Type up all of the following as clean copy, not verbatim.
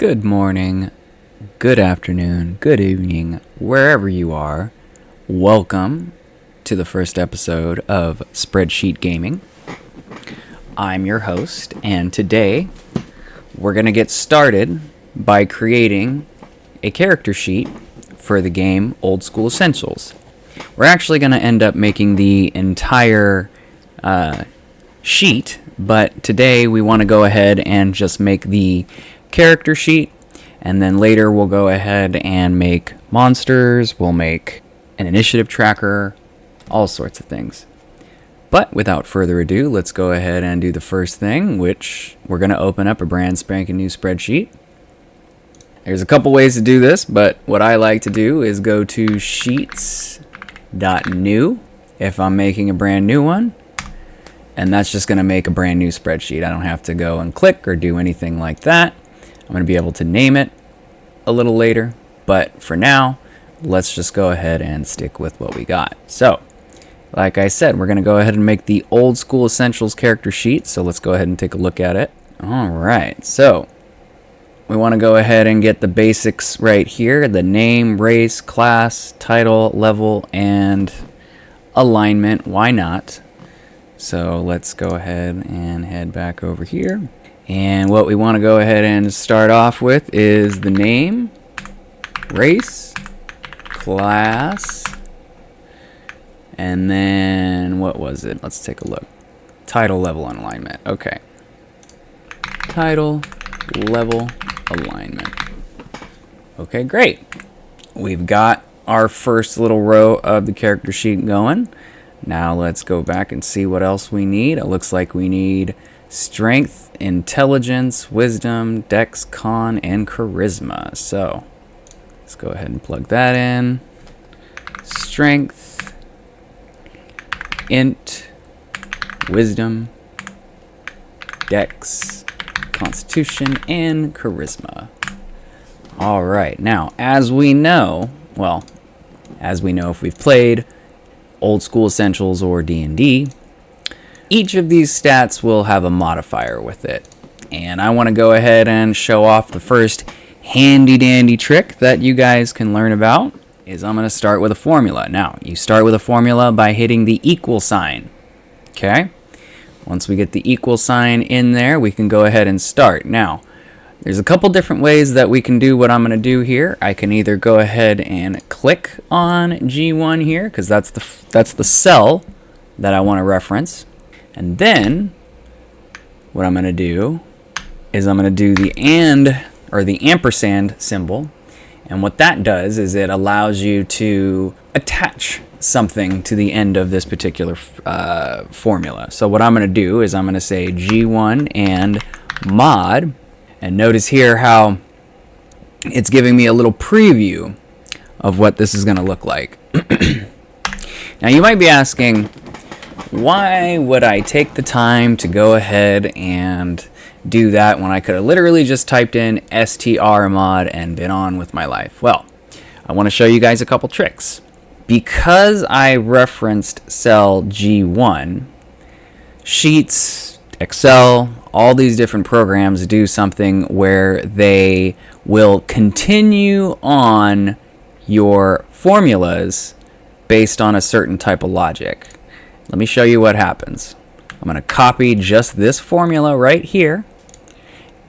Good morning, good afternoon, good evening, wherever you are. Welcome to the first episode of Spreadsheet Gaming. I'm your host, and today we're going to get started by creating a character sheet for the game Old School Essentials. We're actually going to end up making the entire sheet, but today we want to go ahead and just make the character sheet, and then later we'll go ahead and make monsters, we'll make an initiative tracker, all sorts of things. But without further ado, let's go ahead and do the first thing, which we're going to open up a brand spanking new spreadsheet. There's a couple ways to do this, but what I like to do is go to sheets.new if I'm making a brand new one, and that's just going to make a brand new spreadsheet. I don't have to go and click or do anything like that. I'm going to be able to name it a little later, but for now, let's just go ahead and stick with what we got. So, like I said, we're going to go ahead and make the Old School Essentials character sheet, so let's go ahead and take a look at it. Alright, so we want to go ahead and get the basics right here: the name, race, class, title, level, and alignment. Why not? So let's go ahead and head back over here. And what we want to go ahead and start off with is the name, race, class, and then what was it? Let's take a look. Title, level, and alignment. Okay. Title, level, alignment. Okay, great. We've got our first little row of the character sheet going. Now let's go back and see what else we need. It looks like we need strength, intelligence, wisdom, dex, con, and charisma. So let's go ahead and plug that in. Strength, int, wisdom, dex, constitution, and charisma. All right, now as we know if we've played Old School Essentials or D&D, each of these stats will have a modifier with it. And I want to go ahead and show off the first handy dandy trick that you guys can learn about. Is I'm going to start with a formula. Now, you start with a formula by hitting the equal sign. Okay? Once we get the equal sign in there, we can go ahead and start. Now, there's a couple different ways that we can do what I'm going to do here. I can either go ahead and click on G1 here, because that's the cell that I want to reference. And then what I'm going to do is I'm going to do the and, or the ampersand symbol. And what that does is it allows you to attach something to the end of this particular formula. So what I'm going to do is I'm going to say G1 and mod. And notice here how it's giving me a little preview of what this is going to look like. Now you might be asking, why would I take the time to go ahead and do that when I could have literally just typed in strmod and been on with my life? Well, I want to show you guys a couple tricks. Because I referenced cell G1, Sheets, Excel, all these different programs do something where they will continue on your formulas based on a certain type of logic. Let me show you what happens. I'm going to copy just this formula right here,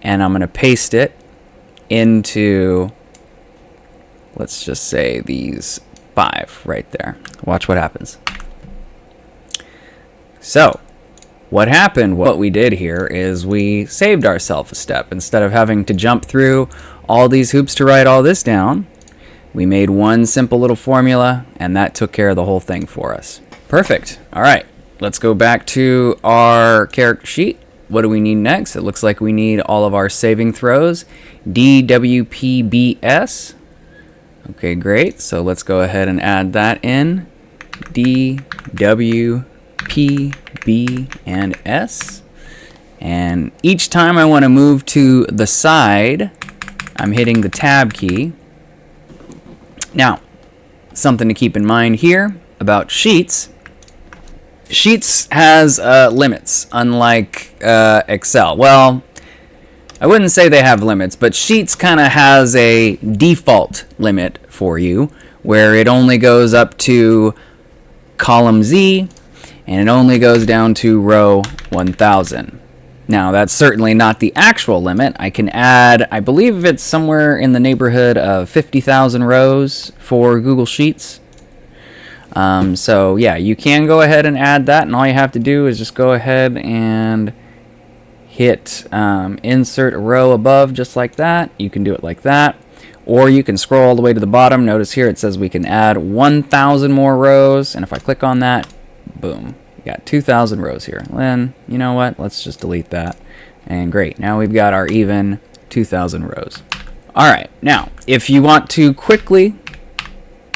and I'm going to paste it into, let's just say, these 5 right there. Watch what happens. So, what we did here is we saved ourselves a step. Instead of having to jump through all these hoops to write all this down, we made one simple little formula, and that took care of the whole thing for us. Perfect. All right, let's go back to our character sheet. What do we need next? It looks like we need all of our saving throws. DWPBS. Okay, great. So let's go ahead and add that in. DWPB and S. And each time I want to move to the side, I'm hitting the tab key. Now, something to keep in mind here about Sheets. Sheets has limits, unlike Excel. Well, I wouldn't say they have limits, but Sheets kind of has a default limit for you where it only goes up to column Z and it only goes down to row 1000. Now, that's certainly not the actual limit. I can add, I believe it's somewhere in the neighborhood of 50,000 rows for Google Sheets. So yeah, you can go ahead and add that, and all you have to do is just go ahead and hit insert a row above just like that. You can do it like that, or you can scroll all the way to the bottom. Notice here it says we can add 1,000 more rows, and if I click on that, boom, we got 2,000 rows here. Then you know what, let's just delete that, and great, now we've got our even 2,000 rows. All right, now if you want to quickly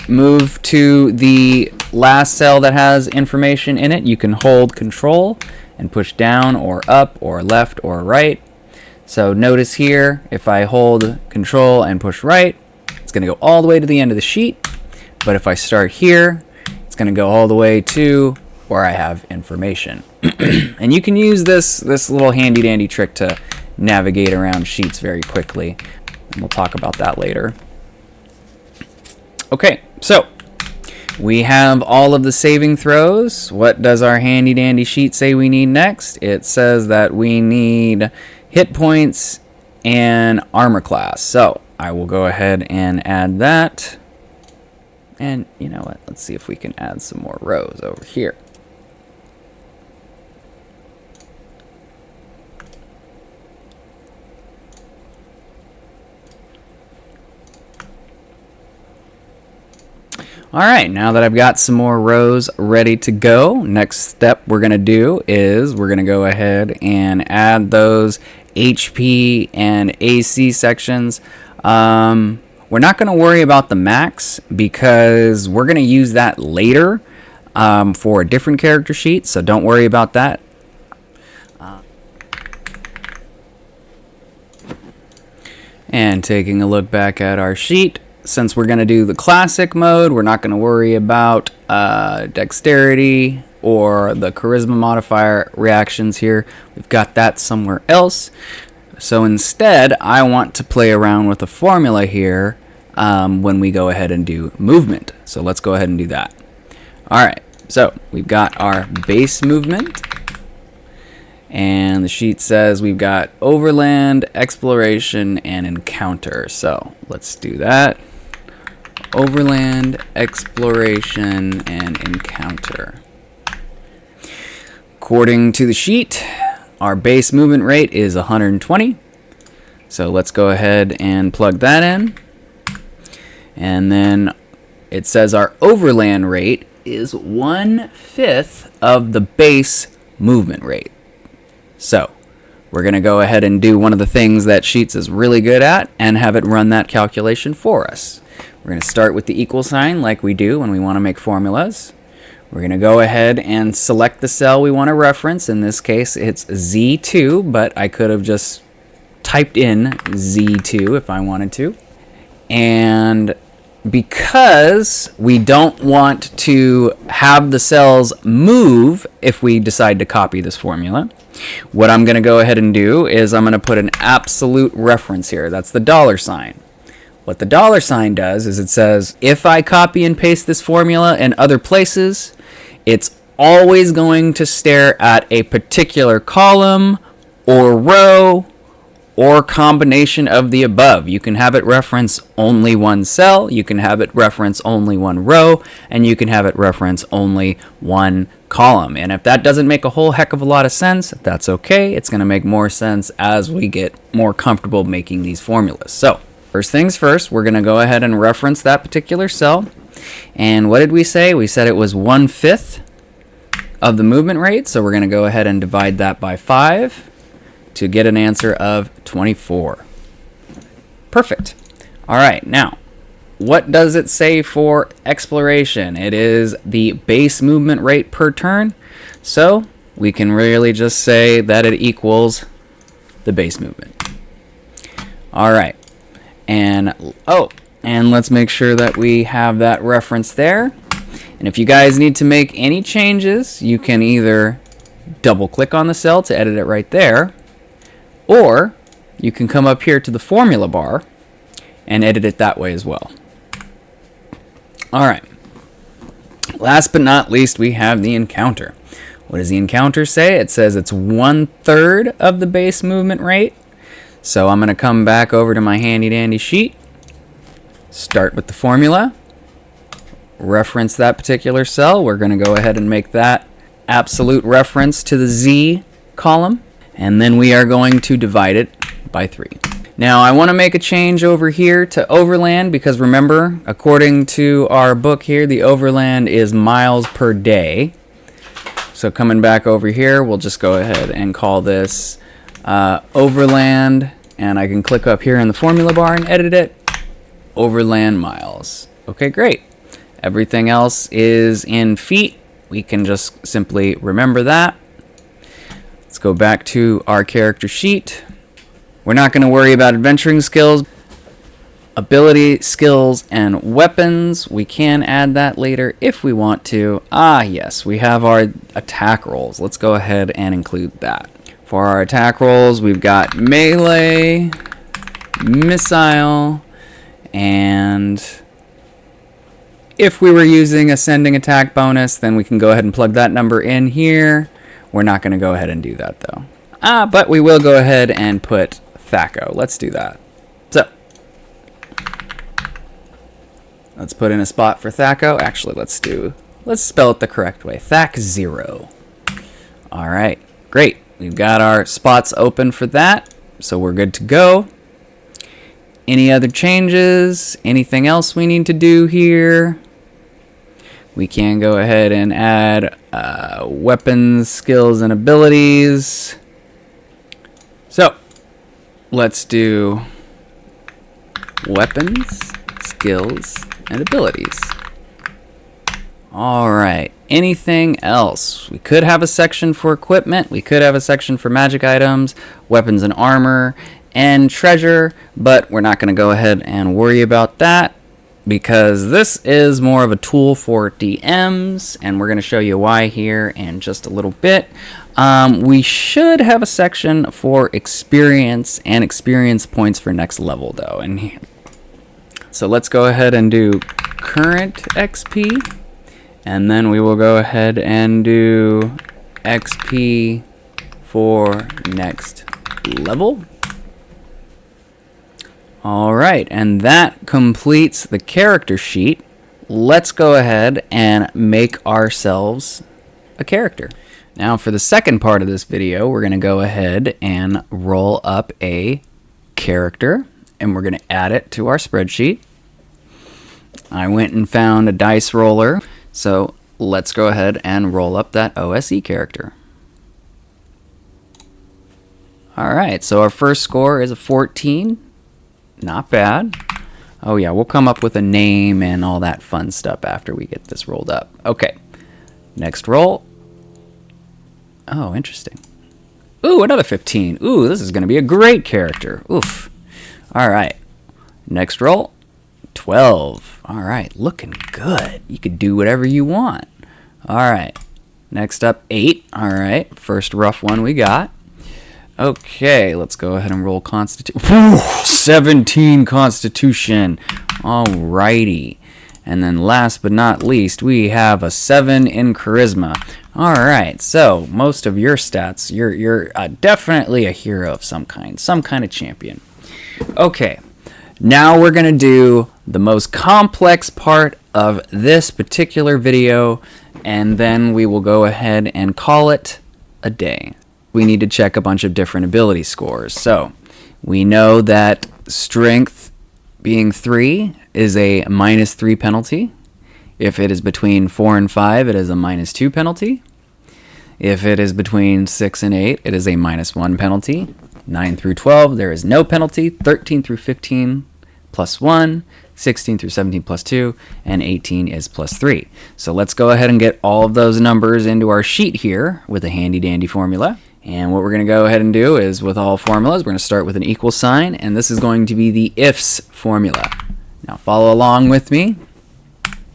move to the last cell that has information in it, you can hold Control and push down or up or left or right. So notice here, if I hold Control and push right, it's going to go all the way to the end of the sheet. But if I start here, it's going to go all the way to where I have information. And you can use this little handy dandy trick to navigate around sheets very quickly. And we'll talk about that later. Okay, so we have all of the saving throws. What does our handy dandy sheet say we need next? It says that we need hit points and armor class. So I will go ahead and add that. And you know what? Let's see if we can add some more rows over here. All right, now that I've got some more rows ready to go, next step we're going to do is we're going to go ahead and add those HP and AC sections. We're not going to worry about the max because we're going to use that later for a different character sheet, so don't worry about that. And taking a look back at our sheet, since we're going to do the classic mode, we're not going to worry about dexterity or the charisma modifier reactions here. We've got that somewhere else. So instead, I want to play around with a formula here when we go ahead and do movement. So let's go ahead and do that. All right, so we've got our base movement. And the sheet says we've got overland, exploration, and encounter. So let's do that. Overland, exploration, and encounter. According to the sheet, our base movement rate is 120. So let's go ahead and plug that in. And then it says our overland rate is 1/5 of the base movement rate. So we're going to go ahead and do one of the things that Sheets is really good at and have it run that calculation for us. We're going to start with the equal sign like we do when we want to make formulas. We're going to go ahead and select the cell we want to reference. In this case, it's Z2, but I could have just typed in Z2 if I wanted to. And because we don't want to have the cells move if we decide to copy this formula, what I'm going to go ahead and do is I'm going to put an absolute reference here. That's the $sign. What the $sign does is it says, if I copy and paste this formula in other places, it's always going to stare at a particular column or row or combination of the above. You can have it reference only one cell, you can have it reference only one row, and you can have it reference only one column. And if that doesn't make a whole heck of a lot of sense, that's okay. It's going to make more sense as we get more comfortable making these formulas. So first things first, we're going to go ahead and reference that particular cell. And what did we say? We said it was 1/5 of the movement rate. So we're going to go ahead and divide that by 5 to get an answer of 24. Perfect. All right, now, what does it say for exploration? It is the base movement rate per turn. So we can really just say that it equals the base movement. All right. And let's make sure that we have that reference there. And if you guys need to make any changes, you can either double click on the cell to edit it right there, or you can come up here to the formula bar and edit it that way as well. All right. Last but not least, we have the encounter. What does the encounter say? It says it's 1/3 of the base movement rate. So I'm going to come back over to my handy dandy sheet, start with the formula, reference that particular cell. We're going to go ahead and make that absolute reference to the Z column, and then we are going to divide it by 3. Now I want to make a change over here to overland, because remember, according to our book here, the overland is miles per day. So coming back over here, we'll just go ahead and call this overland, and I can click up here in the formula bar and edit it, overland miles. Okay, great. Everything else is in feet. We can just simply remember that. Let's go back to our character sheet. We're not going to worry about adventuring skills, ability, skills, and weapons. We can add that later if we want to. Ah, yes, we have our attack rolls. Let's go ahead and include that. For our attack rolls, we've got melee, missile, and if we were using ascending attack bonus, then we can go ahead and plug that number in here. We're not going to go ahead and do that, though. But we will go ahead and put THAC0. Let's do that. So let's put in a spot for THAC0. Actually, let's spell it the correct way. THAC0. All right, great. We've got our spots open for that, so we're good to go. Any other changes? Anything else we need to do here? We can go ahead and add weapons, skills, and abilities. So let's do weapons, skills, and abilities. All right. Anything else? We could have a section for equipment. We could have a section for magic items, weapons and armor, and treasure, but we're not going to go ahead and worry about that because this is more of a tool for DMs, and we're going to show you why here in just a little bit. We should have a section for experience and experience points for next level, though. And so let's go ahead and do current XP, and then we will go ahead and do XP for next level. All right, and that completes the character sheet. Let's go ahead and make ourselves a character. Now for the second part of this video, we're going to go ahead and roll up a character, and we're going to add it to our spreadsheet. I went and found a dice roller, so let's go ahead and roll up that OSE character. All right, so our first score is a 14. Not bad. Oh yeah, we'll come up with a name and all that fun stuff after we get this rolled up. Okay, next roll. Oh, interesting. Ooh, another 15. Ooh, this is going to be a great character. Oof. All right, next roll. 12. All right, looking good. You could do whatever you want. All right, next up 8. All right, first rough one we got. Okay, let's go ahead and roll Constitution. 17 Constitution. Alrighty. And then last but not least, we have a 7 in Charisma. Alright, so most of your stats, you're definitely a hero of some kind of champion. Okay, now we're going to do the most complex part of this particular video, and then we will go ahead and call it a day. We need to check a bunch of different ability scores. So we know that strength being 3 is a -3 penalty. If it is between 4 and 5, it is a -2 penalty. If it is between 6 and 8, it is a -1 penalty. 9 through 12, there is no penalty. 13 through 15, +1. 16 through 17, +2. And 18 is +3. So let's go ahead and get all of those numbers into our sheet here with a handy dandy formula. And what we're going to go ahead and do is, with all formulas, we're going to start with an equal sign, and this is going to be the IFS formula. Now follow along with me,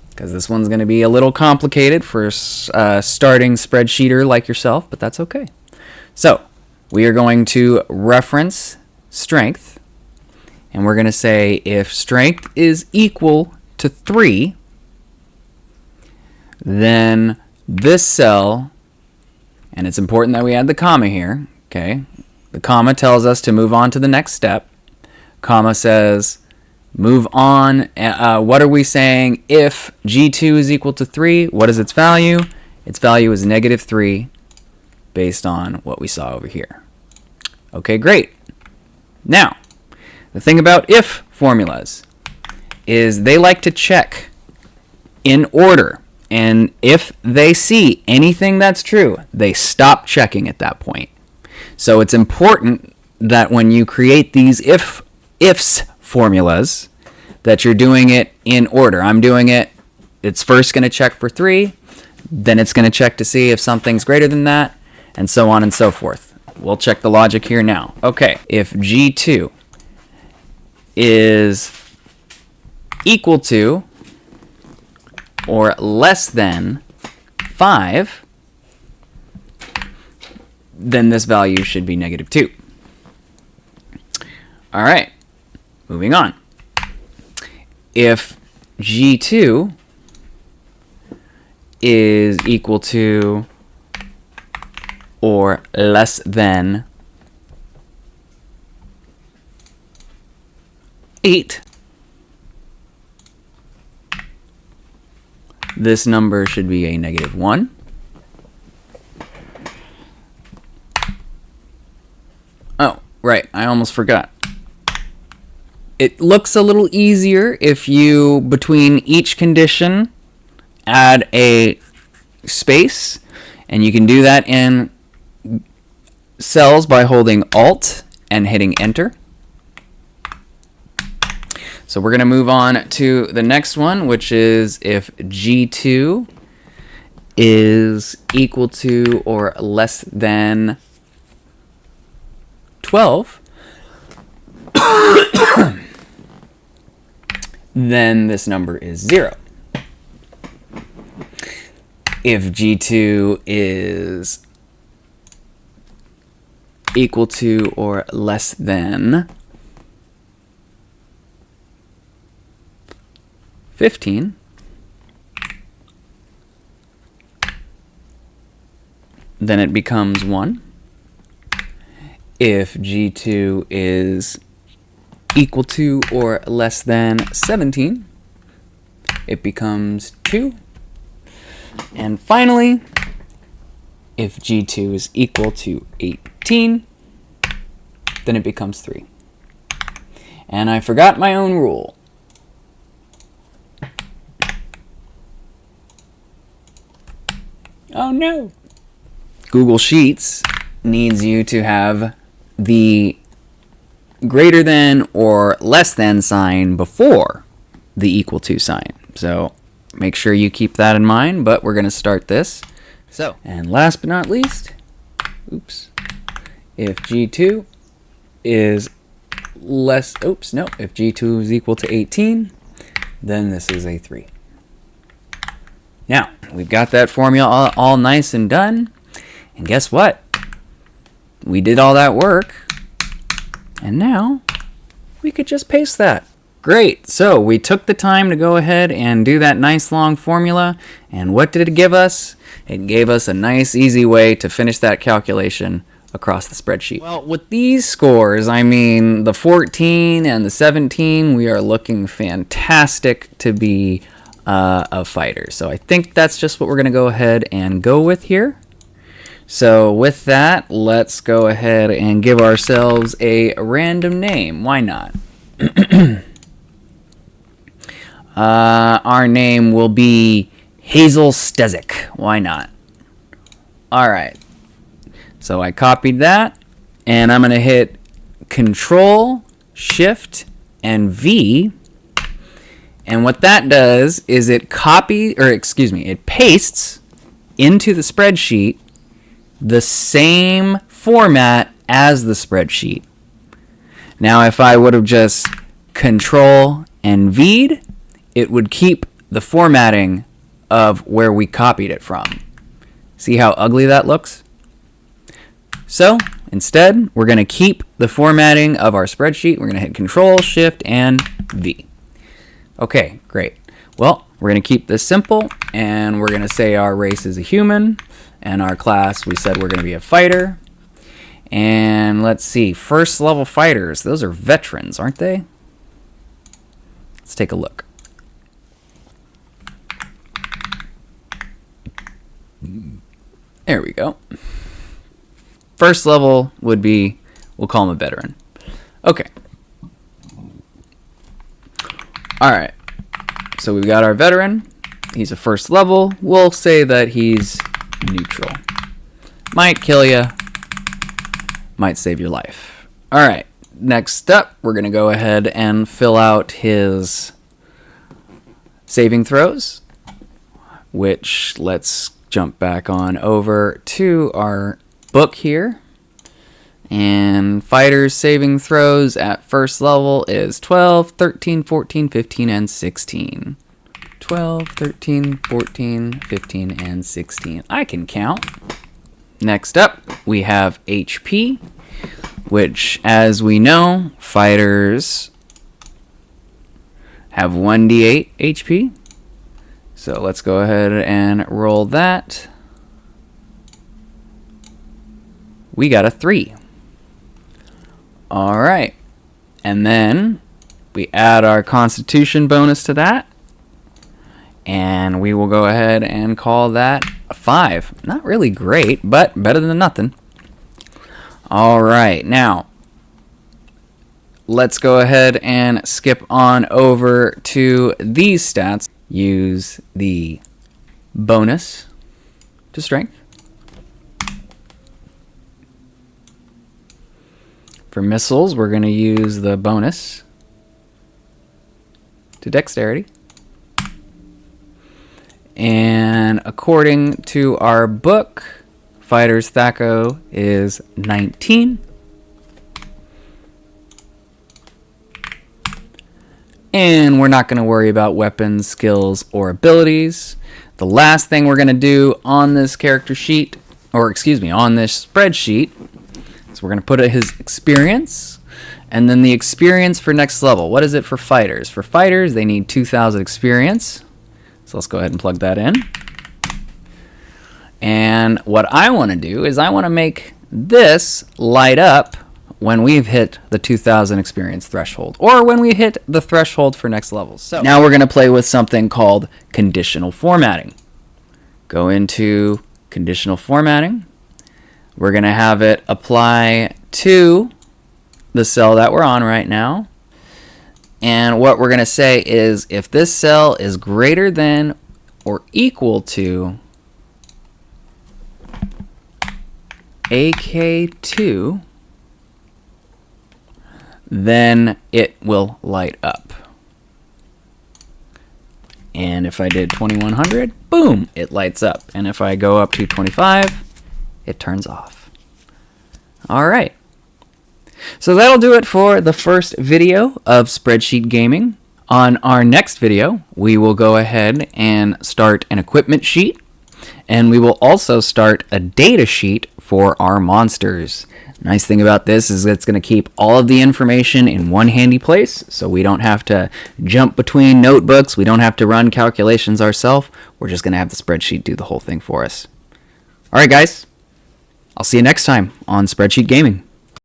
because this one's going to be a little complicated for a starting spreadsheeter like yourself, but that's okay. So we are going to reference strength, and we're going to say if strength is equal to 3, then this cell, and it's important that we add the comma here, okay? The comma tells us to move on to the next step. Comma says move on. What are we saying? If G2 is equal to 3, what is its value? Its value is -3 based on what we saw over here. Okay, great. Now, the thing about if formulas is they like to check in order. And if they see anything that's true, they stop checking at that point. So it's important that when you create these ifs formulas, that you're doing it in order. I'm doing it, it's first going to check for 3, then it's going to check to see if something's greater than that, and so on and so forth. We'll check the logic here now. Okay, if G2 is equal to or less than 5, then this value should be -2. All right, moving on. If G2 is equal to or less than 8, this number should be a -1. Oh, right, I almost forgot. It looks a little easier if you, between each condition, add a space, and you can do that in cells by holding Alt and hitting Enter. So we're going to move on to the next one, which is if G2 is equal to or less than 12, then this number is 0. If G2 is equal to or less than 15, then it becomes 1. If G2 is equal to or less than 17, it becomes 2. And finally, if G2 is equal to 18, then it becomes 3. And I forgot my own rule. Oh no! Google Sheets needs you to have the greater than or less than sign before the equal to sign. So make sure you keep that in mind, but we're going to start this. So, and last but not least, if G2 is if G2 is equal to 18, then this is a 3. Now, we've got that formula all nice and done, and guess what? We did all that work, and now we could just paste that. Great, so we took the time to go ahead and do that nice long formula, and what did it give us? It gave us a nice easy way to finish that calculation across the spreadsheet. Well, with these scores, I mean the 14 and the 17, we are looking fantastic to be a fighter. So I think that's just what we're going to go ahead and go with here. So with that, let's go ahead and give ourselves a random name. Why not? Our name will be Hazel Stezik. Why not? All right. So I copied that, and I'm going to hit Control, Shift, and V. And what that does is it pastes into the spreadsheet the same format as the spreadsheet. Now, if I would have just Control and V'd, it would keep the formatting of where we copied it from. See how ugly that looks? So, Instead, we're going to keep the formatting of our spreadsheet. We're going to hit Control, Shift, and V. Okay, great. Well, we're going to keep this simple, and we're going to say our race is a human, and our class, we said we're going to be a fighter. And let's see, first level fighters, those are veterans, aren't they? Let's take a look. There we go. First level would be, we'll call him a veteran. Okay. Alright. So we've got our veteran. He's a first level. We'll say that he's neutral. Might kill you. Might save your life. Alright. Next up, we're going to go ahead and fill out his saving throws. Which, let's jump back on over to our book here, and fighters saving throws at first level is 12, 13, 14, 15, and 16. 12, 13, 14, 15, and 16. I can count. Next up, we have HP, which, as we know, fighters have 1d8 HP. So let's go ahead and roll that. We got a 3. All right. And then we add our Constitution bonus to that. And we will go ahead and call that a 5. Not really great, but better than nothing. All right. Now, let's go ahead and skip on over to these stats. Use the bonus to strength. For missiles, we're going to use the bonus to dexterity. And according to our book, Fighter's THAC0 is 19. And we're not going to worry about weapons, skills, or abilities. The last thing we're going to do on this character sheet, or excuse me, on this spreadsheet, is we're going to put his experience, and then the experience for next level. What is it for fighters? For fighters, they need 2,000 experience. So let's go ahead and plug that in. And what I want to do is I want to make this light up when we've hit the 2,000 experience threshold, or when we hit the threshold for next levels. So now we're going to play with something called conditional formatting. Go into conditional formatting. We're going to have it apply to the cell that we're on right now. And what we're going to say is if this cell is greater than or equal to AK2, then it will light up. And if I did 2100, boom, it lights up. And if I go up to 25, it turns off. All right. So that'll do it for the first video of Spreadsheet Gaming. On our next video, we will go ahead and start an equipment sheet, and we will also start a data sheet for our monsters. Nice thing about this is it's going to keep all of the information in one handy place, so we don't have to jump between notebooks. We don't have to run calculations ourselves. We're just going to have the spreadsheet do the whole thing for us. All right, guys. I'll see you next time on Spreadsheet Gaming.